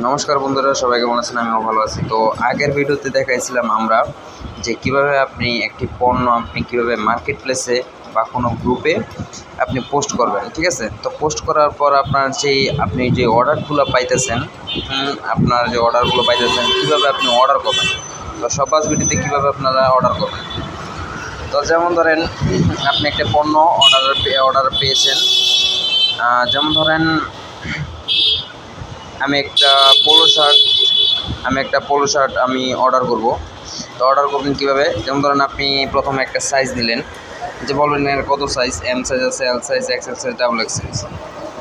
নমস্কার বন্ধুরা, সবাই কেমন আছেন? আমিও ভালো আছি। তো আগের ভিডিওতে দেখাইছিলাম আমরা যে কিভাবে আপনি একটি পণ্য কিভাবে মার্কেট প্লেসে বা কোনো গ্রুপে আপনি পোস্ট করবেন, ঠিক আছে? তো পোস্ট করার পর আপনি যে অর্ডারগুলো পাইতেছেন, কীভাবে আপনি অর্ডার করবেন। তো সহজ ভিডিওতে কীভাবে আপনারা অর্ডার করবেন। তো যেমন ধরেন আপনি একটা পণ্য অর্ডার পেয়েছেন। যেমন ধরেন আমি একটা পোলো শার্ট আমি অর্ডার করব। তো অর্ডার করবেন কীভাবে? যেমন ধরেন আপনি প্রথমে একটা সাইজ দিলেন, যে বলবেন এর কত সাইজ, এম সাইজ আছে, L size, XL size, double XL size.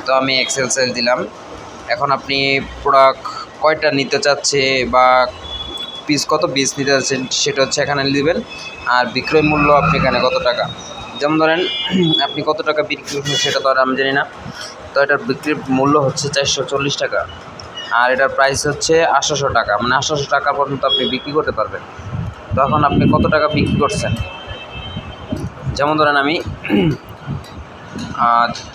তো আমি এক্সেল সাইজ দিলাম। এখন আপনি প্রোডাক্ট কয়টা নিতে চাচ্ছে বা কত পিস নিতে চাচ্ছেন সেটা হচ্ছে এখানে দিবেন। আর বিক্রয় মূল্য আপনি এখানে কত টাকা, যেমন ধরেন আপনি কত টাকা বিক্রি করছেন সেটা তো আর আমি জানি না। তো এটার বিক্রির মূল্য হচ্ছে 440 টাকা, আর এটার প্রাইস হচ্ছে 800 টাকা, মানে 800 টাকা পর্যন্ত আপনি বিক্রি করতে পারবেন। তখন আপনি কত টাকা বিক্রি করছেন, যেমন ধরেন আমি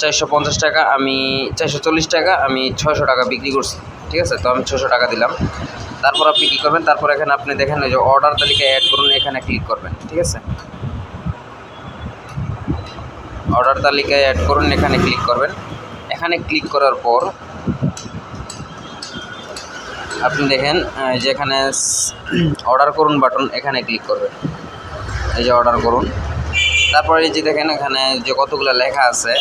450 টাকা, আমি 440 টাকা, আমি 600 টাকা বিক্রি করছি, ঠিক আছে? তো আমি 600 টাকা দিলাম। তারপর আপনি কী করবেন, তারপর এখানে আপনি দেখেন এই যে অর্ডার তালিকায় অ্যাড করুন, এখানে ক্লিক করবেন, ঠিক আছে? অর্ডার তালিকায় অ্যাড করুন, এখানে ক্লিক করবেন। এখানে ক্লিক করার পর আপনি দেখেন যে এখানে অর্ডার করুন বাটন, এখানে ক্লিক করবেন। এই যে অর্ডার করুন। তারপরে এই যে দেখেন এখানে যে কতগুলো লেখা আছে,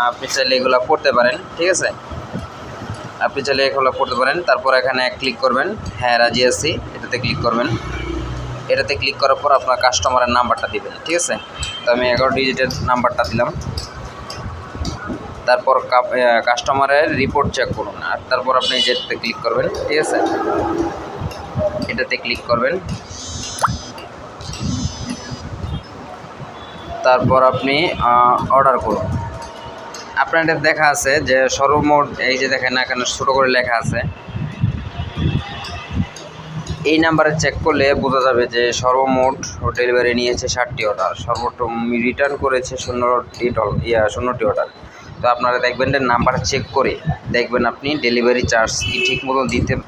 আপনি চাইলে এগুলো পড়তে পারেন, ঠিক আছে? আপনি চাইলে এগুলো পড়তে পারেন। তারপর এখানে ক্লিক করবেন, হ্যাঁ রাজি আছি, এটাতে ক্লিক করবেন। এটাতে ক্লিক করার পর আপনার কাস্টমারের নাম্বারটা দিবেন, ঠিক আছে? তো আমি 11 ডিজিটের নাম্বারটা দিলাম। তারপর কাস্টমারের রিপোর্ট চেক করুন, আর তারপর আপনি যেটাতে ক্লিক করবেন, ঠিক আছে? এটাতে ক্লিক করবেন। তারপর আপনি অর্ডার করুন। আপনার এটা দেখা আছে যে সর্বমোট, এই যে দেখেন এখানে ছোটো করে লেখা আছে, এই নাম্বারে চেক করলে বোঝা যাবে যে সর্বমোট ডেলিভারি নিয়েছে 60টি অর্ডার, সর্বমোট রিটার্ন করেছে 0টি অর্ডার। তো আপনারা দেখবেন যে নাম্বার চেক করে দেখবেন আপনি ডেলিভারি চার্জ কি ঠিক মতো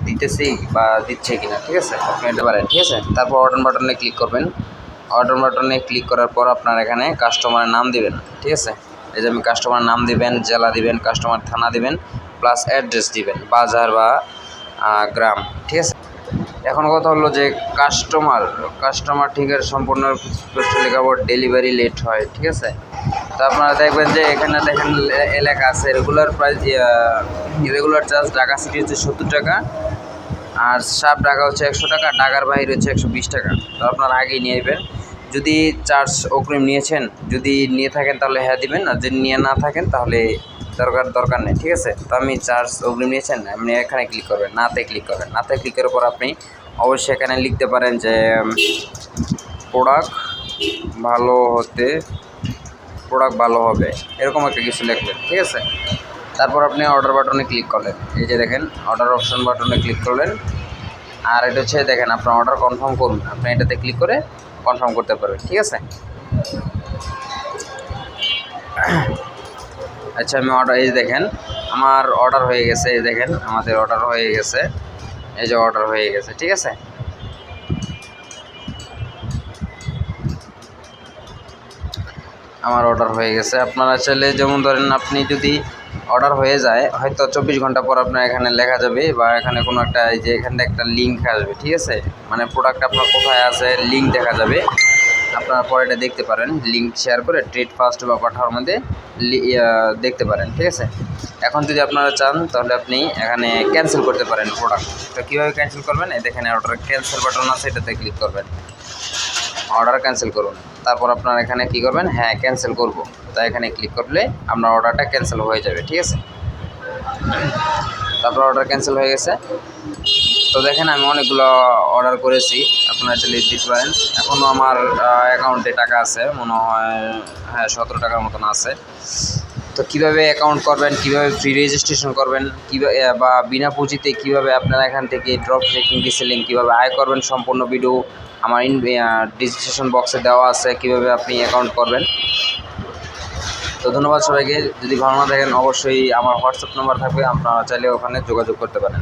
দিতেছে বা দিচ্ছে কি না, ঠিক আছে? আপনি এটা পারেন, ঠিক আছে? তারপর অর্ডার বাটনে ক্লিক করবেন। অর্ডার বাটনে ক্লিক করার পর আপনার এখানে কাস্টমারের নাম দিবেন, ঠিক আছে? এই যে আমি কাস্টমার নাম দিবেন, জেলা দিবেন, কাস্টমার থানা দিবেন, প্লাস অ্যাড্রেস দিবেন, বাজার বা গ্রাম, ঠিক আছে? এখন কথা হলো যে কাস্টমার ঠিক আছে, সম্পূর্ণ লেখাপট ডেলিভারি লেট হয়, ঠিক আছে? তো আপনারা দেখবেন যে এখানে দেখেন এলাকা আছে রেগুলার চার্জ ঢাকা সিটি হচ্ছে 70 টাকা, আর সাব ঢাকা হচ্ছে 100 টাকা, ঢাকার বাইরে হচ্ছে 120 টাকা। তো আপনারা আগেই নিয়ে নেবেন। যদি চার্জ অগ্রিম নিয়েছেন, যদি নিয়ে থাকেন তাহলে হ্যাঁ দিবেন, আর যদি নিয়ে না থাকেন তাহলে দরকার নেই, ঠিক আছে? তো আমি চার্জ অগ্রিম নিয়েছেন, আপনি এখানে ক্লিক করবেন, নাতে ক্লিক করবেন। নাতে ক্লিক করার পর আপনি অবশ্যই এখানে লিখতে পারেন যে প্রোডাক্ট ভালো হবে, এরকম একটা কিছু লিখবেন, ঠিক আছে? তারপর আপনি অর্ডার বাটনে ক্লিক করলেন। এই যে দেখেন অর্ডার অপশন বাটনে ক্লিক করলেন, আর এটা হচ্ছে দেখেন আপনার অর্ডার কনফার্ম করুন, আপনি এটাতে ক্লিক করে কনফার্ম করতে পারবেন, ঠিক আছে? আচ্ছা, আমি এই দেখেন আমার অর্ডার হয়ে গেছে, এই দেখেন আমাদের অর্ডার হয়ে গেছে, এই যে অর্ডার হয়ে গেছে, ঠিক আছে? আমার অর্ডার হয়ে গেছে। আপনারা চাইলে যেমন ধরেন আপনি যদি অর্ডার হয়ে যায়, হয়তো 24 ঘন্টা পর আপনার এখানে লেখা যাবে বা এখানে কোনো একটা এই যে এখানে একটা লিঙ্ক আসবে, ঠিক আছে? মানে প্রোডাক্ট আপনার কোথায় আছে লিঙ্ক দেখা যাবে, আপনারা পরে এটা দেখতে পারেন। লিঙ্ক শেয়ার করে ট্রেড ফার্স্ট বা পাঠাওয়ার মধ্যে দেখতে পারেন, ঠিক আছে? এখন যদি আপনারা চান তাহলে আপনি এখানে ক্যান্সেল করতে পারেন প্রোডাক্ট। তো কীভাবে ক্যান্সেল করবেন, এই দেখেন অর্ডার ক্যান্সেল বাটন আছে, এটাতে ক্লিক করবেন, অর্ডার ক্যান্সেল করুন। তারপর আপনার এখানে কী করবেন, হ্যাঁ ক্যান্সেল করব, তাই এখানে ক্লিক করলে আপনার অর্ডারটা ক্যান্সেল হয়ে যাবে, ঠিক আছে? তারপর অর্ডার ক্যান্সেল হয়ে গেছে। তো দেখেন আমি অনেকগুলো অর্ডার করেছি, আপনারা চাইলে দিতে পারেন। এখনও আমার অ্যাকাউন্টে টাকা আছে, মনে হয় হ্যাঁ 17 টাকার মতন আছে। তো কীভাবে অ্যাকাউন্ট করবেন, কীভাবে ফ্রি রেজিস্ট্রেশন করবেন, কীভাবে বা বিনা পুঁজিতে কীভাবে আপনারা এখান থেকে ড্রপ শিপিং রিসেলিং কীভাবে আয় করবেন, সম্পূর্ণ ভিডিও আমার ডিসক্রিপশন বক্সে দেওয়া আছে, কীভাবে আপনি অ্যাকাউন্ট করবেন। তো ধন্যবাদ সবাইকে। যদি ভালো না থাকেন অবশ্যই আমার হোয়াটসঅ্যাপ নাম্বার থাকবে, আপনারা চাইলে ওখানে যোগাযোগ করতে পারেন।